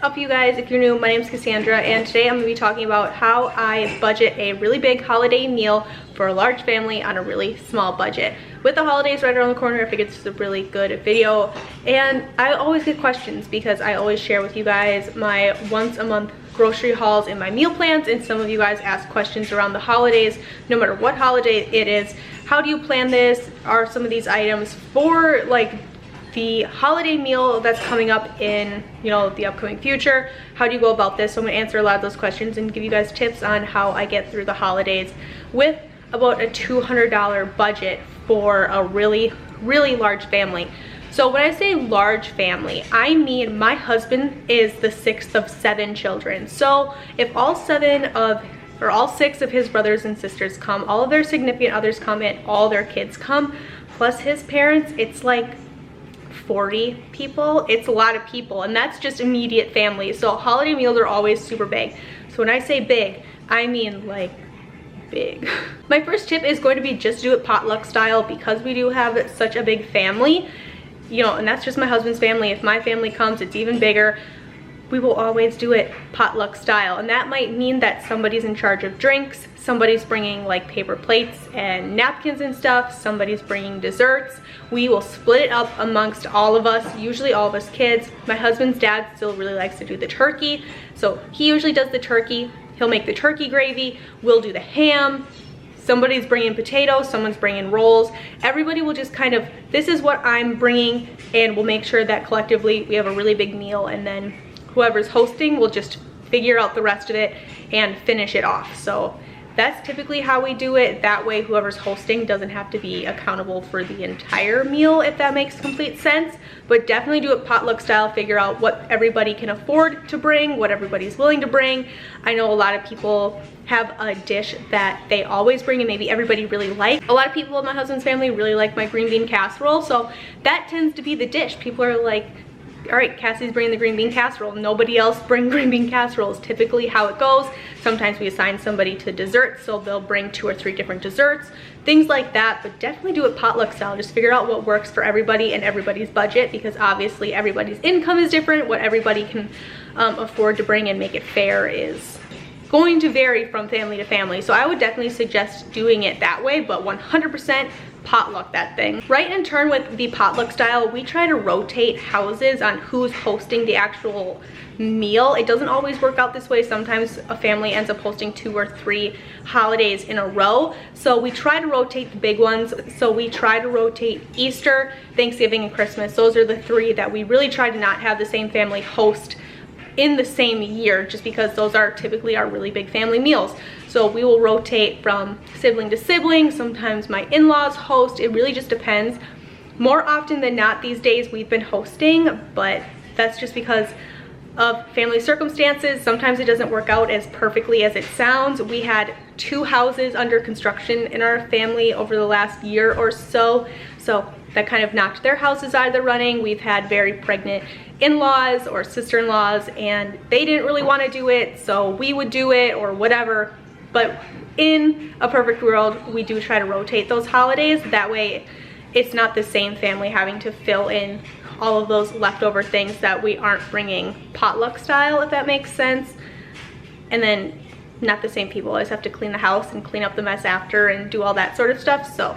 up, you guys? If you're new, my name is Cassandra, and today I'm going to be talking about how I budget a really big holiday meal for a large family on a really small budget. With the holidays right around the corner, I figured this is a really good video, and I always get questions because I always share with you guys my once a month grocery hauls and my meal plans, and some of you guys ask questions around the holidays. No matter what holiday it is, how do you plan this? Are some of these items for like the holiday meal that's coming up in, you know, the upcoming future? How do you go about this? So I'm gonna answer a lot of those questions and give you guys tips on how I get through the holidays with about a $200 budget for a really large family. So when I say large family, I mean my husband is the 6th of 7 children. So if all 6 of his brothers and sisters come, all of their significant others come, and all their kids come, plus his parents, it's like 40 people. It's a lot of people, and that's just immediate family. So holiday meals are always super big. So when I say big, I mean like big. My first tip is going to be just do it potluck style, because we do have such a big family, you know, and that's just my husband's family. If my family comes, it's even bigger. We will always do it potluck style, and that might mean that somebody's in charge of drinks, somebody's bringing like paper plates and napkins and stuff, somebody's bringing desserts. We will split it up amongst all of us, usually all of us kids. My husband's dad still really likes to do the turkey, so he usually does the turkey. He'll make the turkey gravy, we'll do the ham. Somebody's bringing potatoes, someone's bringing rolls. Everybody will just kind of, this is what I'm bringing, and we'll make sure that collectively we have a really big meal, and then whoever's hosting will just figure out the rest of it and finish it off. So that's typically how we do it. That way whoever's hosting doesn't have to be accountable for the entire meal, if that makes complete sense. But definitely do it potluck style. Figure out what everybody can afford to bring, what everybody's willing to bring. I know a lot of people have a dish that they always bring and maybe everybody really likes. A lot of people in my husband's family really like my green bean casserole, so that tends to be the dish. People are like, all right, Cassie's bringing the green bean casserole. Nobody else bring green bean casserole is typically how it goes. Sometimes we assign somebody to desserts, so they'll bring 2 or 3 different desserts, things like that. But definitely do it potluck style. Just figure out what works for everybody and everybody's budget, because obviously everybody's income is different. What everybody can afford to bring and make it fair is going to vary from family to family. So I would definitely suggest doing it that way, but 100% potluck that thing. Right in turn with the potluck style, we try to rotate houses on who's hosting the actual meal. It doesn't always work out this way. Sometimes a family ends up hosting 2 or 3 holidays in a row. So we try to rotate the big ones. So we try to rotate Easter, Thanksgiving, and Christmas. Those are the 3 that we really try to not have the same family host in the same year, just because those are typically our really big family meals. So we will rotate from sibling to sibling. Sometimes my in-laws host. It really just depends. More often than not these days we've been hosting, but that's just because of family circumstances. Sometimes it doesn't work out as perfectly as it sounds. We had 2 houses under construction in our family over the last year or so, so that kind of knocked their houses out of the running. We've had very pregnant in-laws or sister-in-laws, and they didn't really want to do it, so we would do it or whatever. But in a perfect world, we do try to rotate those holidays. That way it's not the same family having to fill in all of those leftover things that we aren't bringing potluck style, if that makes sense. And then not the same people always have to clean the house and clean up the mess after and do all that sort of stuff. So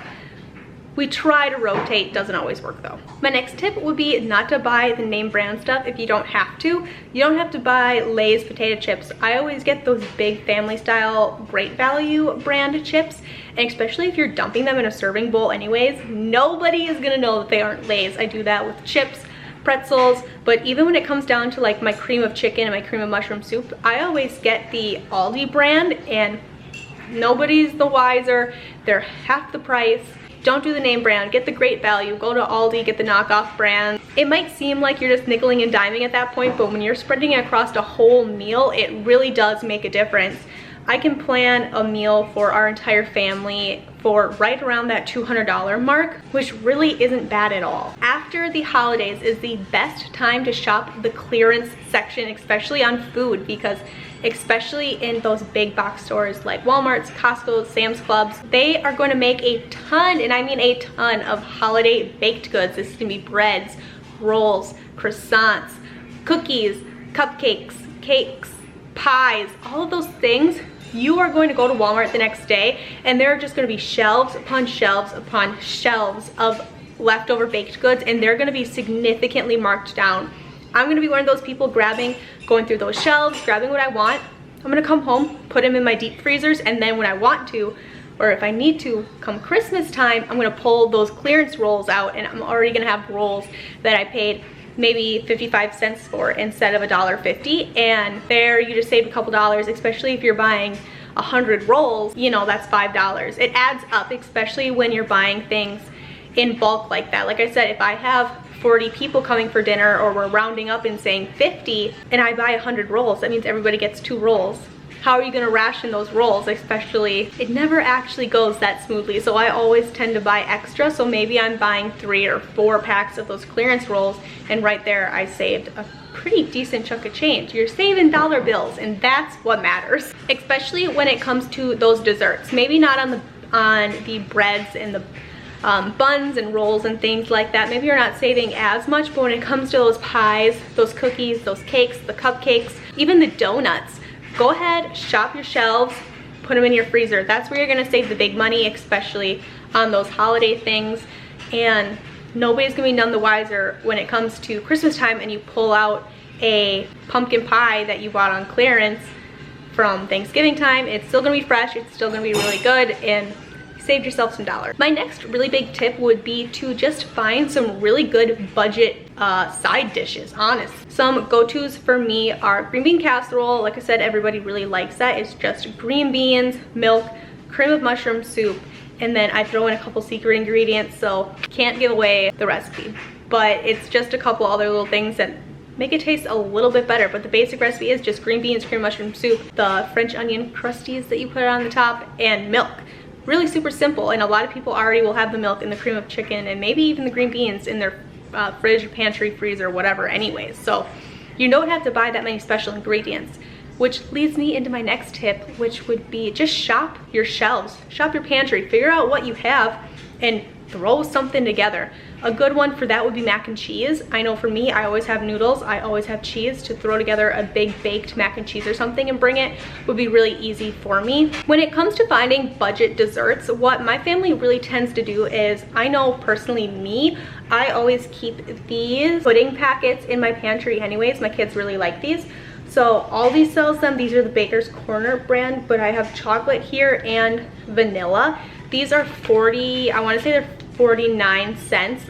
we try to rotate. Doesn't always work though. My next tip would be not to buy the name brand stuff if you don't have to. You don't have to buy Lay's potato chips. I always get those big family style Great Value brand chips, and especially if you're dumping them in a serving bowl anyways, nobody is gonna know that they aren't Lay's. I do that with chips, pretzels, but even when it comes down to like my cream of chicken and my cream of mushroom soup, I always get the Aldi brand, and nobody's the wiser. They're half the price. Don't do the name brand, get the Great Value, go to Aldi, get the knockoff brand. It might seem like you're just nickeling and diming at that point, but when you're spreading it across a whole meal, it really does make a difference. I can plan a meal for our entire family for right around that $200 mark, which really isn't bad at all. After the holidays is the best time to shop the clearance section, especially on food, because especially in those big box stores like Walmart's, Costco's, Sam's Clubs, they are going to make a ton, and I mean a ton, of holiday baked goods. This is gonna be breads, rolls, croissants, cookies, cupcakes, cakes, pies, all of those things, you are going to go to Walmart the next day and there are just going to be shelves upon shelves upon shelves of leftover baked goods, and they're going to be significantly marked down. I'm going to be one of those people going through those shelves, grabbing what I want. I'm going to come home, put them in my deep freezers, and then when I want to, or if I need to, come Christmas time, I'm going to pull those clearance rolls out, and I'm already going to have rolls that I paid maybe 55 cents for instead of $1.50, and there you just saved a couple dollars, especially if you're buying 100 rolls, you know, that's $5. It adds up, especially when you're buying things in bulk like that. Like I said, if I have 40 people coming for dinner, or we're rounding up and saying 50, and I buy 100 rolls, that means everybody gets 2 rolls. How are you gonna ration those rolls? Especially, it never actually goes that smoothly, so I always tend to buy extra. So maybe I'm buying 3 or 4 packs of those clearance rolls, and right there I saved a pretty decent chunk of change. You're saving dollar bills, and that's what matters. Especially when it comes to those desserts. Maybe not on the breads and the buns and rolls and things like that. Maybe you're not saving as much, but when it comes to those pies, those cookies, those cakes, the cupcakes, even the donuts, go ahead, shop your shelves, put them in your freezer. That's where you're gonna save the big money, especially on those holiday things. And nobody's gonna be none the wiser when it comes to Christmas time and you pull out a pumpkin pie that you bought on clearance from Thanksgiving time. It's still gonna be fresh, it's still gonna be really good, and saved yourself some dollars. My next really big tip would be to just find some really good budget side dishes, honest. Some go-tos for me are green bean casserole. Like I said, everybody really likes that. It's just green beans, milk, cream of mushroom soup, and then I throw in a couple secret ingredients, so can't give away the recipe. But it's just a couple other little things that make it taste a little bit better. But the basic recipe is just green beans, cream of mushroom soup, the French onion crusties that you put on the top, and milk. Really super simple, and a lot of people already will have the milk and the cream of chicken and maybe even the green beans in their fridge, pantry, freezer, whatever anyways. So you don't have to buy that many special ingredients, which leads me into my next tip, which would be just shop your shelves, shop your pantry, figure out what you have and throw something together. A good one for that would be mac and cheese. I know for me, I always have noodles, I always have cheese. To throw together a big baked mac and cheese or something and bring it would be really easy for me. When it comes to finding budget desserts, what my family really tends to do is, I know personally me, I always keep these pudding packets in my pantry anyways. My kids really like these. So Aldi sells them. These are the Baker's Corner brand, but I have chocolate here and vanilla. These are 40, I want to say they're 49 cents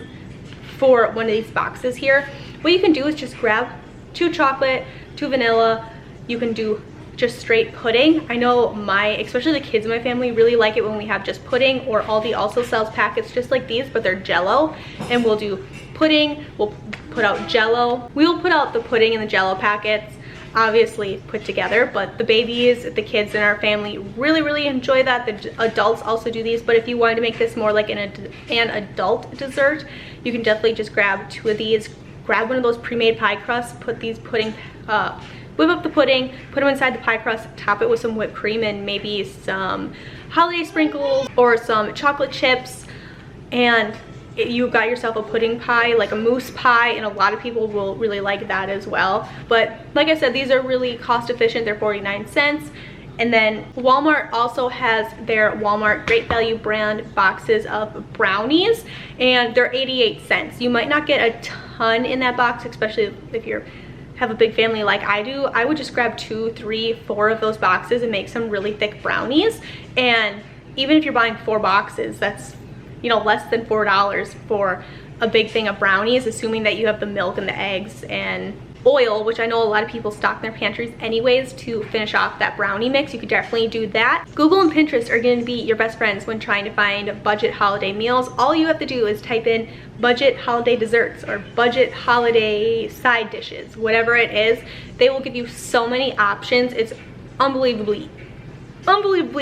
for one of these boxes here. What you can do is just grab 2 chocolate, 2 vanilla. You can do just straight pudding. I know especially the kids in my family really like it when we have just pudding, or Aldi also sells packets just like these, but they're Jello, and we'll do pudding, we'll put out Jello. We will put out the pudding and the Jello packets, obviously put together, but the babies, the kids in our family really enjoy that. The adults also do these, but if you wanted to make this more like an adult dessert, you can definitely just grab 2 of these, grab one of those pre-made pie crusts, put these pudding, whip up the pudding, put them inside the pie crust, top it with some whipped cream and maybe some holiday sprinkles or some chocolate chips, and you got yourself a pudding pie, like a mousse pie, and a lot of people will really like that as well. But like I said, these are really cost efficient. They're 49 cents. And then Walmart also has their Walmart Great Value brand boxes of brownies, and they're 88 cents. You might not get a ton in that box, especially if you have a big family like I do. I would just grab 2, 3, 4 of those boxes and make some really thick brownies. And even if you're buying 4 boxes, that's, you know, less than $4 for a big thing of brownies, assuming that you have the milk and the eggs and oil, which I know a lot of people stock in their pantries anyways to finish off that brownie mix. You could definitely do that. Google and Pinterest are going to be your best friends when trying to find budget holiday meals. All you have to do is type in budget holiday desserts or budget holiday side dishes, whatever it is. They will give you so many options. It's unbelievably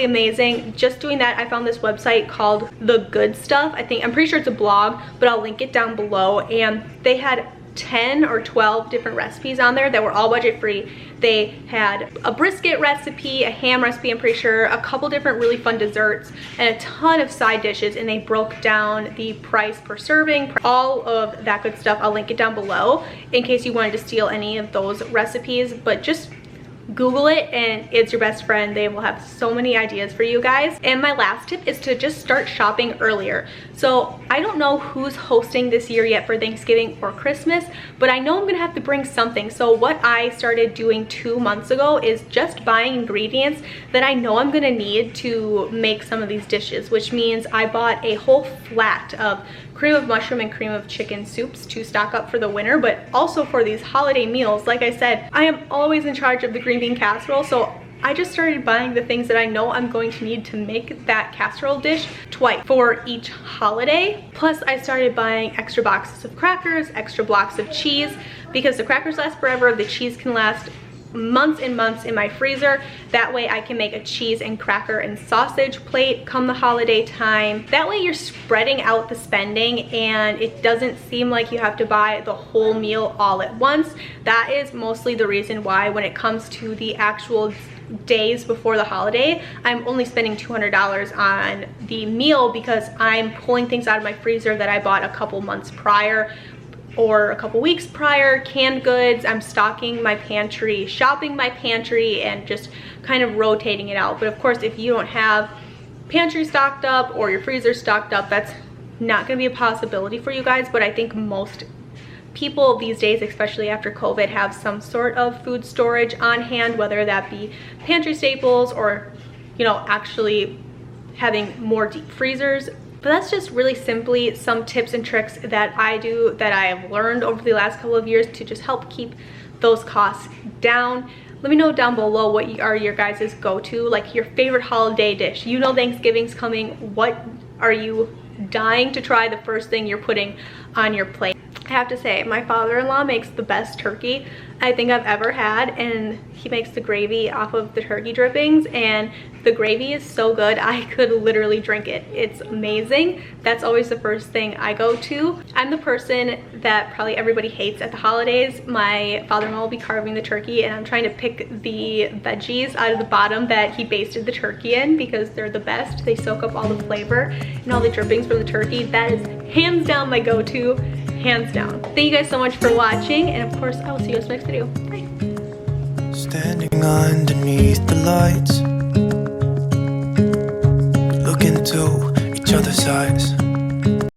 amazing. Just doing that, I found this website called The Good Stuff. I'm pretty sure it's a blog, but I'll link it down below, and they had 10 or 12 different recipes on there that were all budget free. They had a brisket recipe, a ham recipe, I'm pretty sure, a couple different really fun desserts, and a ton of side dishes, and they broke down the price per serving, all of that good stuff. I'll link it down below in case you wanted to steal any of those recipes, but just Google it and it's your best friend. They will have so many ideas for you guys. And my last tip is to just start shopping earlier. So I don't know who's hosting this year yet for Thanksgiving or Christmas, but I know I'm gonna have to bring something. So what I started doing 2 months ago is just buying ingredients that I know I'm gonna need to make some of these dishes, which means I bought a whole flat of cream of mushroom and cream of chicken soups to stock up for the winter, but also for these holiday meals. Like I said, I am always in charge of the green bean casserole, so I just started buying the things that I know I'm going to need to make that casserole dish twice for each holiday. Plus I started buying extra boxes of crackers, extra blocks of cheese, because the crackers last forever, the cheese can last months and months in my freezer. That way I can make a cheese and cracker and sausage plate come the holiday time. That way you're spreading out the spending and it doesn't seem like you have to buy the whole meal all at once. That is mostly the reason why when it comes to the actual days before the holiday, I'm only spending $200 on the meal, because I'm pulling things out of my freezer that I bought a couple months prior or a couple weeks prior, canned goods. I'm stocking my pantry, shopping my pantry, and just kind of rotating it out. But of course, if you don't have pantry stocked up or your freezer stocked up, that's not gonna be a possibility for you guys. But I think most people these days, especially after COVID, have some sort of food storage on hand, whether that be pantry staples or, you know, actually having more deep freezers. But that's just really simply some tips and tricks that I do, that I have learned over the last couple of years to just help keep those costs down. Let me know down below what are your guys' go-to, like your favorite holiday dish. You know Thanksgiving's coming. What are you dying to try, the first thing you're putting on your plate? I have to say, my father-in-law makes the best turkey I think I've ever had, and he makes the gravy off of the turkey drippings, and the gravy is so good I could literally drink it. It's amazing. That's always the first thing I go to. I'm the person that probably everybody hates at the holidays. My father-in-law will be carving the turkey and I'm trying to pick the veggies out of the bottom that he basted the turkey in, because they're the best. They soak up all the flavor and all the drippings from the turkey. That is hands down my go-to. Hands down. Thank you guys so much for watching, and of course I will see you guys in the next video. Bye. Standing underneath the lights, look into each other's eyes.